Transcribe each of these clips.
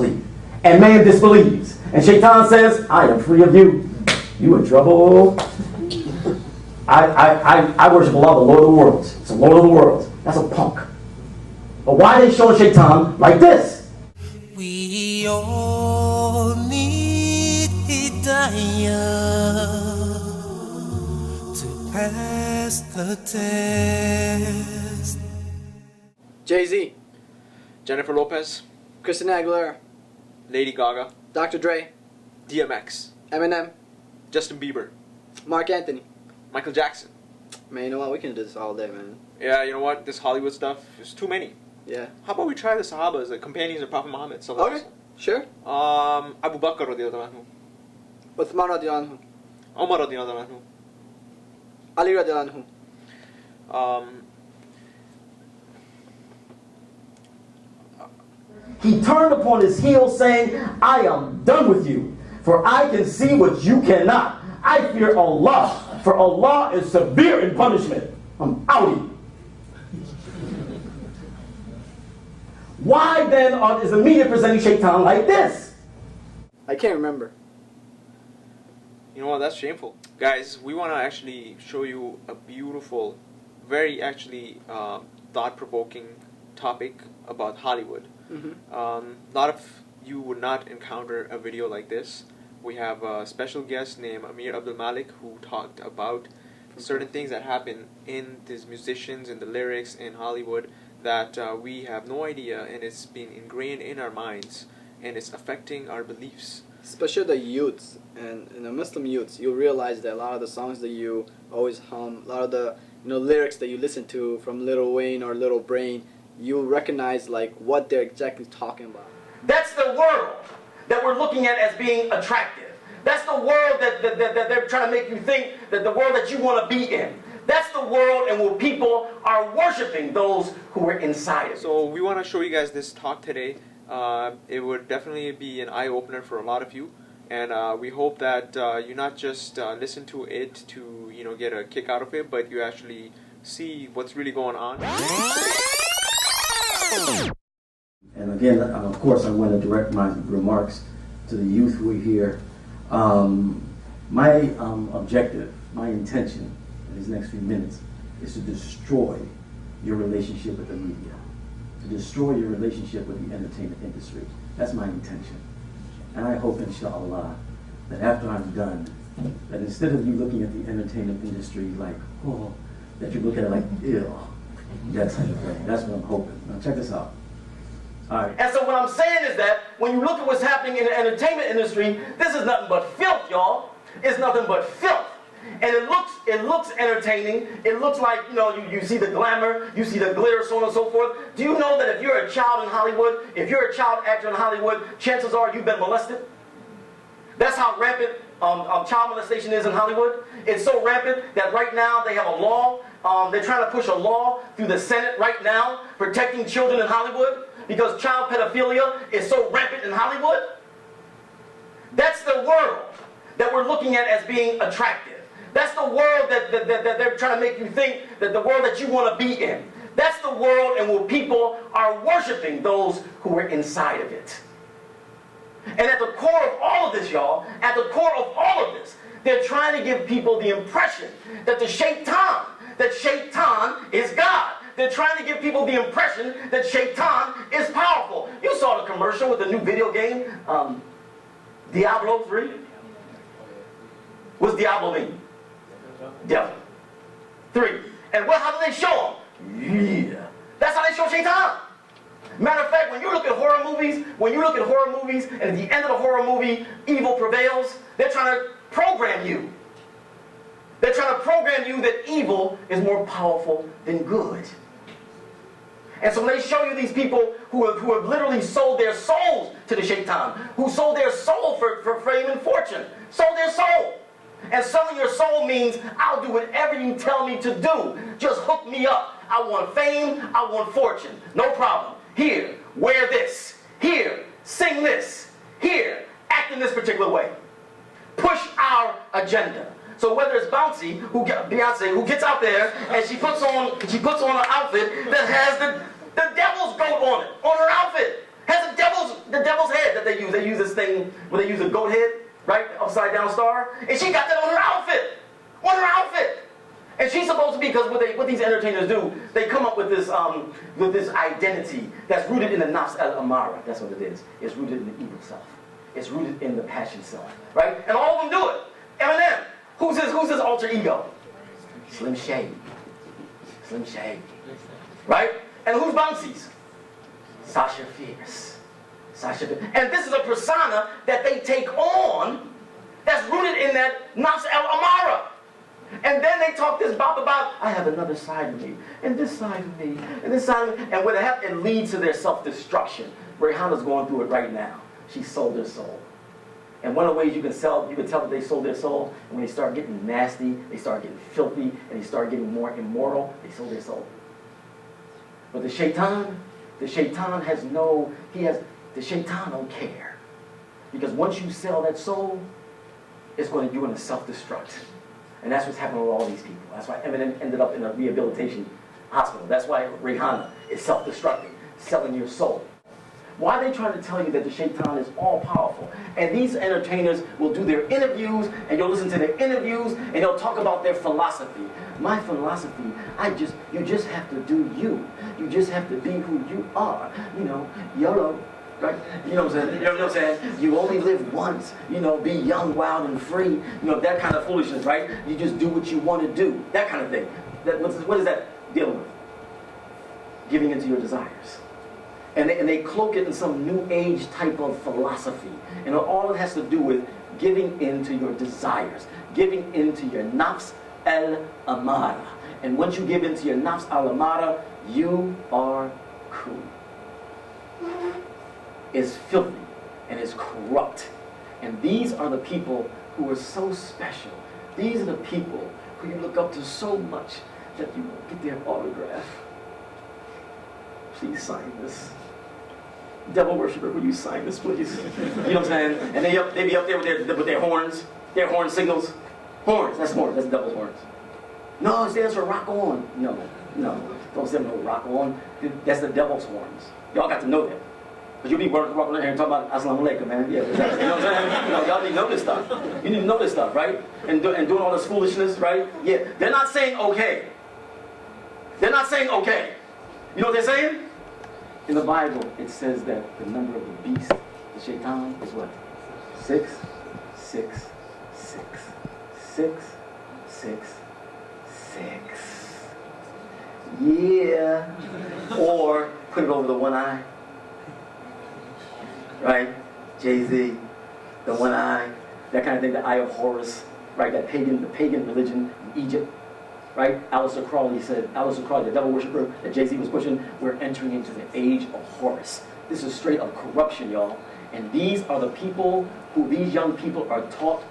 disbelieve. And man disbelieves. And shaytan says, I am free of you. You in trouble. I worship Allah, the Lord of the worlds. It's the Lord of the worlds. That's a punk. But why are they showing shaytan like this? We all need hidayah to pass the test. Jay-Z, Jennifer Lopez, Christina Aguilera, Lady Gaga, Dr. Dre, DMX, Eminem, Justin Bieber, Mark Anthony. Michael Jackson. Man, you know what? We can do this all day, man. Yeah, you know what? This Hollywood stuff is too many. Yeah. How about we try the Sahabas, the companions of Prophet Muhammad? Okay, sure. Abu Bakr radiallahu anhu, Uthman radiallahu anhu, Umar radiallahu anhu, Ali radiallahu anhu. He turned upon his heel saying, I am done with you, for I can see what you cannot. I fear Allah, for Allah is severe in punishment. I'm outie. Why then is the media presenting shaitan like this? I can't remember. You know what? That's shameful. Guys, we want to actually show you a beautiful, very actually thought-provoking topic about Hollywood. A lot of you would not encounter a video like this. We have a special guest named Amir Abdul Malik who talked about certain things that happen in these musicians and the lyrics in Hollywood that we have no idea, and it's been ingrained in our minds and it's affecting our beliefs. Especially the youths and Muslim youths, you realize that a lot of the songs that you always hum, a lot of the lyrics that you listen to from Lil Wayne or Lil Brain, you recognize like what they're exactly talking about. That's the world that we're looking at as being attractive. That's the world that they're trying to make you think that the world that you want to be in. That's the world and where people are worshiping those who are inside of it. So we want to show you guys this talk today. It would definitely be an eye-opener for a lot of you. And we hope that you not just listen to it to get a kick out of it, but you actually see what's really going on. And again, of course, I want to direct my remarks to the youth who are here. My objective, my intention in these next few minutes is to destroy your relationship with the media, to destroy your relationship with the entertainment industry. That's my intention. And I hope, inshallah, that after I'm done, that instead of you looking at the entertainment industry like, oh, that you look at it like, ew, that type of thing. That's what I'm hoping. Now check this out. All right. And so what I'm saying is that when you look at what's happening in the entertainment industry, this is nothing but filth, y'all. It's nothing but filth. And it looks entertaining. It looks like, you see the glamour, you see the glitter, so on and so forth. Do you know that if you're a child in Hollywood, if you're a child actor in Hollywood, chances are you've been molested? That's how rampant child molestation is in Hollywood. It's so rampant that right now they have a law. They're trying to push a law through the Senate right now protecting children in Hollywood because child pedophilia is so rampant in Hollywood. That's the world that we're looking at as being attractive. That's the world that they're trying to make you think that the world that you want to be in. That's the world and where people are worshiping those who are inside of it. And at the core of all of this, y'all, at the core of all of this, they're trying to give people the impression that shaytan is God. They're trying to give people the impression that shaytan is powerful. You saw the commercial with the new video game, Diablo 3. What's Diablo mean? Devil. 3. And how do they show them? Yeah. That's how they show shaytan. Matter of fact, when you look at horror movies, and at the end of the horror movie, evil prevails, they're trying to program you. They're trying to program you that evil is more powerful than good. And so when they show you these people who have literally sold their souls to the shaitan, who sold their soul for fame and fortune, sold their soul. And selling your soul means I'll do whatever you tell me to do. Just hook me up. I want fame, I want fortune. No problem. Here, wear this. Here, sing this. Here, act in this particular way. Push our agenda. So whether it's Beyonce who gets out there and she puts on an outfit that has the devil's goat on it, on her outfit. Has the devil's head, that they use. They use this thing where they use a goat head, right? Upside down star. And she got that on her outfit. On her outfit. And she's supposed to be, because what these entertainers do, they come up with this identity that's rooted in the nafs al-amara. That's what it is. It's rooted in the evil self. It's rooted in the passion self, right? And all of them do it. Eminem, who's his alter ego? Slim Shady. Slim Shady, right? And who's Bouncy's? Sasha Fierce. Sasha Fierce. And this is a persona that they take on that's rooted in that nafs al-amara. And then they talk this about, I have another side of me, and this side of me, and this side of me. And what it leads to their self-destruction. Rehana's going through it right now. She sold her soul. And one of the ways you can tell that they sold their soul, and when they start getting nasty, they start getting filthy, and they start getting more immoral, they sold their soul. But the shaytan don't care. Because once you sell that soul, you're going to self-destruct. And that's what's happening with all these people. That's why Eminem ended up in a rehabilitation hospital. That's why Rehana is self-destructing, selling your soul. Why are they trying to tell you that the shaytan is all-powerful? And these entertainers will do their interviews, and you'll listen to their interviews, and they'll talk about their philosophy. My philosophy, you just have to do you. You just have to be who you are. YOLO. Right? You know what I'm saying? You know what I'm saying? You only live once. Be young, wild, and free. That kind of foolishness, right? You just do what you want to do. That kind of thing. What is that dealing with? Giving into your desires. And they cloak it in some new age type of philosophy. And all it has to do with giving into your desires. Giving into your nafs al-amara. And once you give into your nafs al-amara, you are cool. Is filthy and is corrupt. And these are the people who are so special. These are the people who you look up to so much that you won't get their autograph. Please sign this. Devil worshiper, will you sign this, please? You know what I'm saying? And they be up there with their horns, their horn signals. Horns, that's horns, that's devil's horns. No, it stands for rock on. No, don't stand for rock on. That's the devil's horns. Y'all got to know that. But you be walking around here and talking about Assalamu alaikum, man. Yeah, exactly. You know what I'm saying? Y'all need to know this stuff. You need to know this stuff, right? And doing all this foolishness, right? Yeah, they're not saying okay. They're not saying okay. You know what they're saying? In the Bible, it says that the number of the beast, the shaytan, is what? 6, 6, 6, 6, 6, 6. Yeah. Or put it over the one eye. Right? Jay-Z, the one eye, that kind of thing, the eye of Horus, right? The pagan religion in Egypt, right? Aleister Crowley, the devil worshiper that Jay-Z was pushing, we're entering into the age of Horus. This is straight up corruption, y'all. And these are the people who these young people are taught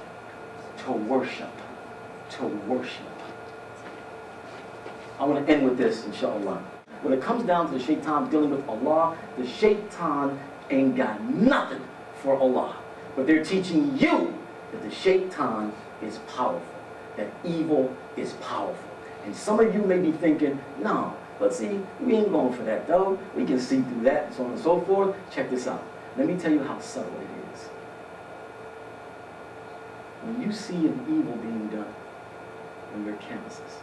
to worship. To worship. I want to end with this, inshallah. When it comes down to the shaitan dealing with Allah, the shaitan ain't got nothing for Allah. But they're teaching you that the shaitan is powerful, that evil is powerful. And some of you may be thinking, no, but see, we ain't going for that though. We can see through that, and so on and so forth. Check this out. Let me tell you how subtle it is. When you see an evil being done on your campuses,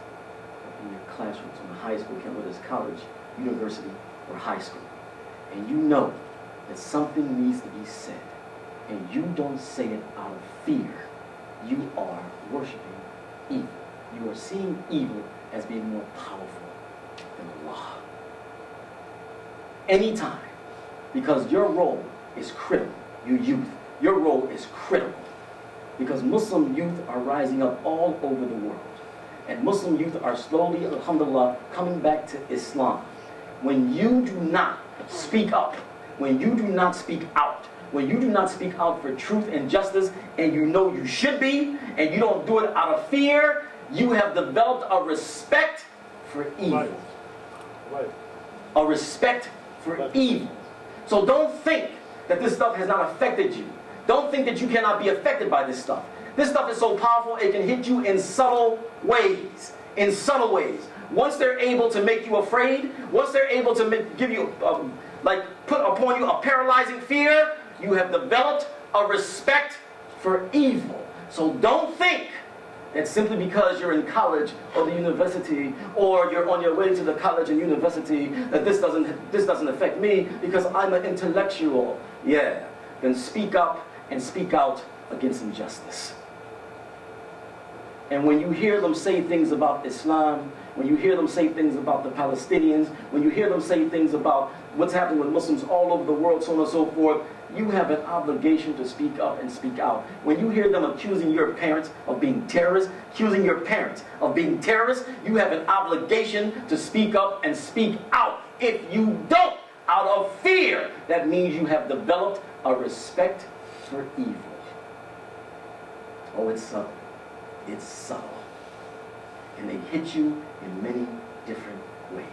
in your classrooms, on a high school campus, whether it's college, university, or high school, and you know that something needs to be said, and you don't say it out of fear, you are worshiping evil. You are seeing evil as being more powerful than Allah. Anytime, because your role is critical, you youth, your role is critical, because Muslim youth are rising up all over the world, and Muslim youth are slowly, alhamdulillah, coming back to Islam. When you do not speak up, when you do not speak out, when you do not speak out for truth and justice, and you know you should be, and you don't do it out of fear, you have developed a respect for evil. Right. A respect for evil. So don't think that this stuff has not affected you. Don't think that you cannot be affected by this stuff. This stuff is so powerful, it can hit you in subtle ways. In subtle ways. Once they're able to make you afraid, once they're able to give you, put upon you a paralyzing fear, you have developed a respect for evil. So don't think that simply because you're in college or the university, or you're on your way to the college and university, that this doesn't affect me because I'm an intellectual. Yeah, then speak up and speak out against injustice. And when you hear them say things about Islam, when you hear them say things about the Palestinians, when you hear them say things about what's happening with Muslims all over the world, so on and so forth, you have an obligation to speak up and speak out. When you hear them accusing your parents of being terrorists, accusing your parents of being terrorists, you have an obligation to speak up and speak out. If you don't, out of fear, that means you have developed a respect for evil. Oh, it's subtle. It's subtle. And they hit you in many different ways.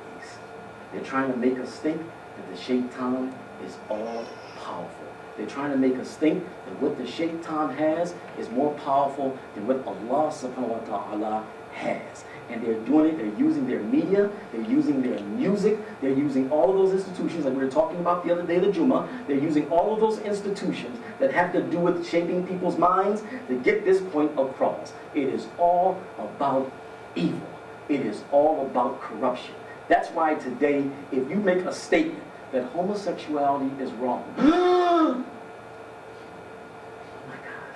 They're trying to make us think that the shaytan is all powerful. They're trying to make us think that what the shaytan has is more powerful than what Allah subhanahu wa ta'ala has. And they're doing it, they're using their media, they're using their music, they're using all of those institutions like we were talking about the other day, the Jummah. They're using all of those institutions that have to do with shaping people's minds to get this point across. It is all about evil. It is all about corruption. That's why today, if you make a statement that homosexuality is wrong, oh my God.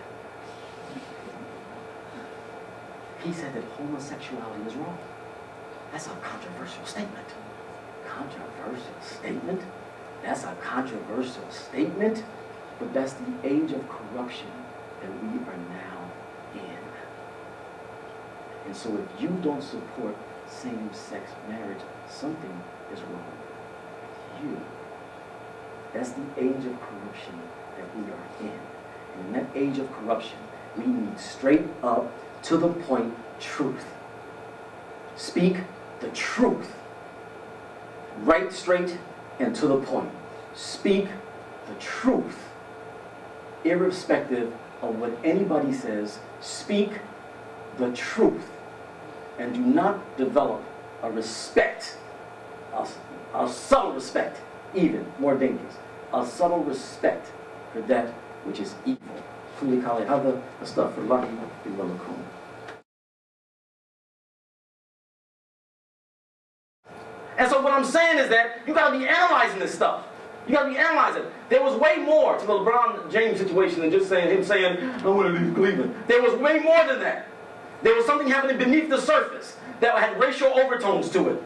He said that homosexuality is wrong. That's a controversial statement. Controversial statement? That's a controversial statement, but that's the age of corruption that we are now in. And so if you don't support same-sex marriage, something is wrong with you. That's the age of corruption that we are in. And in that age of corruption, we need straight up, to the point, truth. Speak the truth. Right, straight, and to the point. Speak the truth. Irrespective of what anybody says, speak the truth. And do not develop a respect, a subtle respect, even more dangerous, a subtle respect for that which is evil. Kuli kali hada, astaghfirullahi wa lakum. And so what I'm saying is that you got to be analyzing this stuff. You got to be analyzing. There was way more to the LeBron James situation than just him saying, I want to leave Cleveland. There was way more than that. There was something happening beneath the surface that had racial overtones to it.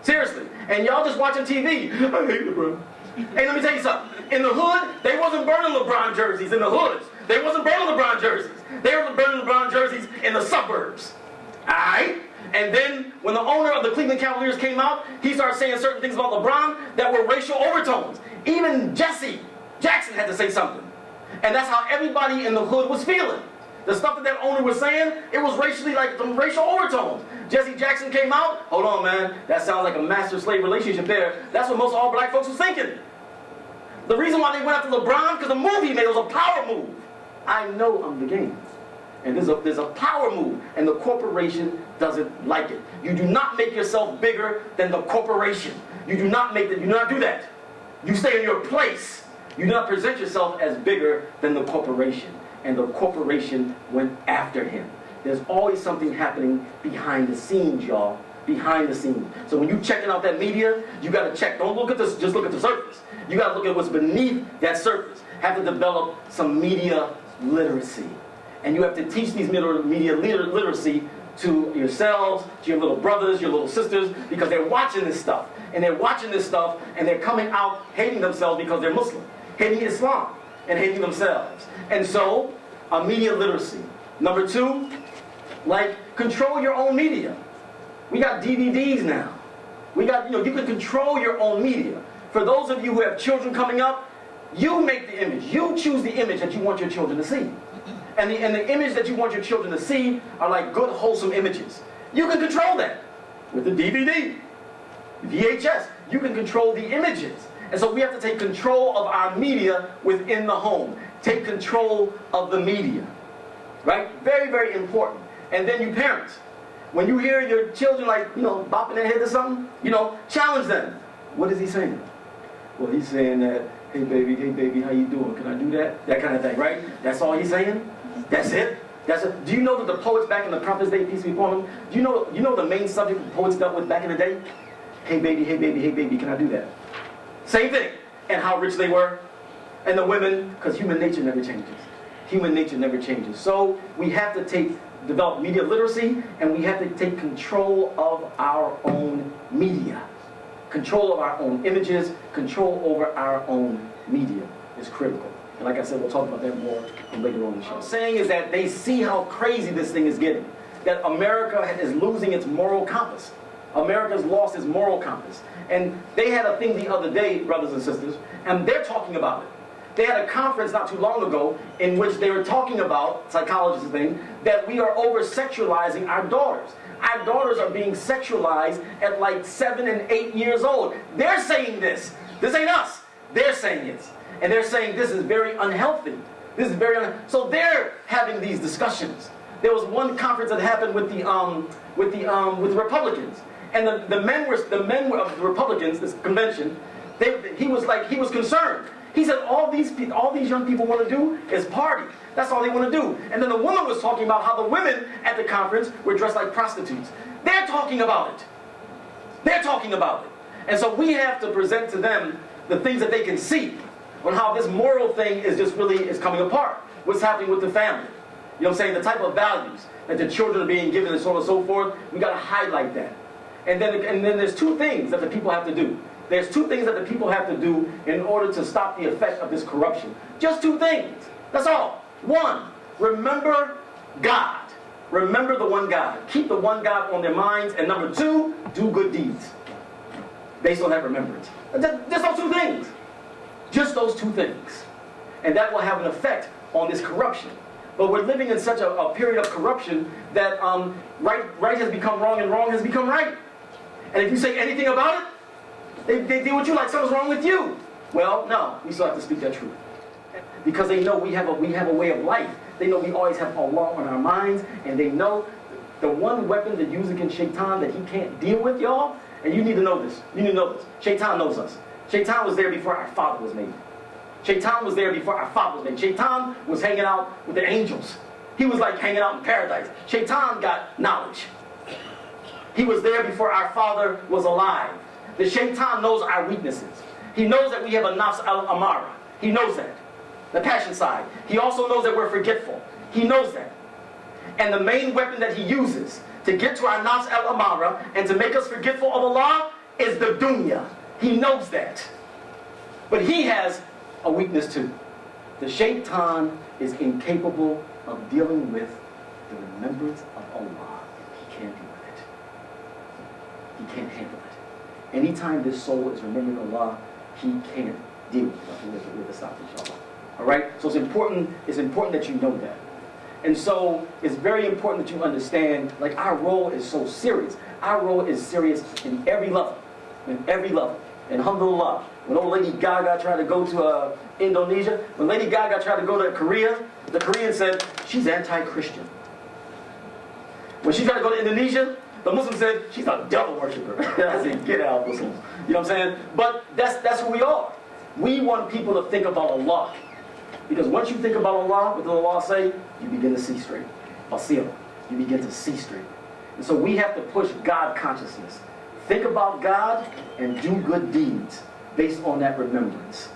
Seriously. And y'all just watching TV. I hate LeBron. Hey, let me tell you something. In the hood, they wasn't burning LeBron jerseys in the hoods. They wasn't burning LeBron jerseys. They were burning LeBron jerseys in the suburbs. Alright? And then, when the owner of the Cleveland Cavaliers came out, he started saying certain things about LeBron that were racial overtones. Even Jesse Jackson had to say something. And that's how everybody in the hood was feeling. The stuff that owner was saying, it was racially like some racial overtones. Jesse Jackson came out, hold on man, that sounds like a master-slave relationship there. That's what most all black folks was thinking. The reason why they went after LeBron, because the move he made was a power move. I know I'm the game. And there's a power move, and the corporation doesn't like it. You do not make yourself bigger than the corporation. You do not do that. You stay in your place. You do not present yourself as bigger than the corporation. And the corporation went after him. There's always something happening behind the scenes, y'all. Behind the scenes. So when you're checking out that media, you got to check. Don't look at this, just look at the surface. You got to look at what's beneath that surface. Have to develop some media literacy. And you have to teach these media literacy to yourselves, to your little brothers, your little sisters, because they're watching this stuff. And they're watching this stuff, and they're coming out hating themselves because they're Muslim. Hating Islam, and hating themselves. And so, media literacy. Number two, control your own media. We got DVDs now. We got, you can control your own media. For those of you who have children coming up, you make the image. You choose the image that you want your children to see. And the image that you want your children to see are like good, wholesome images. You can control that with the DVD, VHS. You can control the images. And so we have to take control of our media within the home. Take control of the media. Right? Very, very important. And then you parents, when you hear your children bopping their head or something, challenge them. What is he saying? Well, he's saying that hey baby, how you doing? Can I do that? That kind of thing, right? That's all he's saying? That's it? That's it. Do you know that the poets back in the Prophet's Day, peace be upon them, do you know the main subject the poets dealt with back in the day? Hey baby, can I do that? Same thing. And how rich they were. And the women, because human nature never changes. Human nature never changes. So we have to develop media literacy, and we have to take control of our own media. Control of our own images, control over our own media is critical. And like I said, we'll talk about that more later on in the show. What I'm saying is that they see how crazy this thing is getting. That America is losing its moral compass. America's lost its moral compass. And they had a thing the other day, brothers and sisters, and they're talking about it. They had a conference not too long ago in which they were talking about, psychologists thing, that we are over-sexualizing our daughters. Our daughters are being sexualized at like 7 and 8 years old. They're saying this. This ain't us. They're saying it. And they're saying this is very unhealthy. This is very so they're having these discussions. There was one conference that happened with the Republicans, and the men of the Republicans, this convention, he was concerned. He said all these young people want to do is party. That's all they want to do. And then the woman was talking about how the women at the conference were dressed like prostitutes. They're talking about it. They're talking about it. And so we have to present to them the things that they can see on how this moral thing is coming apart. What's happening with the family. You know what I'm saying? The type of values that the children are being given and so on and so forth. We got to highlight that. And then there's two things that the people have to do. There's two things that the people have to do in order to stop the effect of this corruption. Just two things. That's all. One, remember God. Remember the one God. Keep the one God on their minds. And number two, do good deeds based on that remembrance. Just those two things. Just those two things. And that will have an effect on this corruption. But we're living in such a period of corruption that right has become wrong and wrong has become right. And if you say anything about it, they deal with you like something's wrong with you. Well, no, we still have to speak that truth. Because they know we have a way of life. They know we always have Allah on our minds, and they know the one weapon to use against shaytan that he can't deal with, y'all, and you need to know this. You need to know this. Shaytan knows us. Shaytan was there before our father was made. Shaytan was there before our father was made. Shaytan was hanging out with the angels. He was like hanging out in paradise. Shaytan got knowledge. He was there before our father was alive. The shaytan knows our weaknesses. He knows that we have a nafs al-amara. He knows that. The passion side. He also knows that we're forgetful. He knows that. And the main weapon that he uses to get to our nafs al-amara and to make us forgetful of Allah is the dunya. He knows that. But he has a weakness too. The shaytan is incapable of dealing with the remembrance of Allah. He can't deal with it. He can't handle it. Anytime this soul is remembering Allah, he can't deal with it. We have to stop, inshallah. Alright? So it's important that you know that. And so it's very important that you understand, like, our role is so serious. Our role is serious in every level. In every level. And alhamdulillah, when old Lady Gaga tried to go to Indonesia, when Lady Gaga tried to go to Korea, the Korean said, she's anti-Christian. When she tried to go to Indonesia, the Muslim said, she's a devil worshiper. I said, get out, Muslims. You know what I'm saying? But that's who we are. We want people to think about Allah. Because once you think about Allah, what does Allah say? You begin to see straight. Basira. You begin to see straight. And so we have to push God consciousness. Think about God and do good deeds based on that remembrance.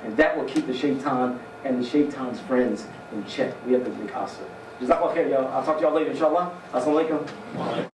And that will keep the shaitan and the shaitan's friends in check. We have to make asr. Jazakallah khair, y'all. I'll talk to y'all later, inshallah. Assalamu alaikum.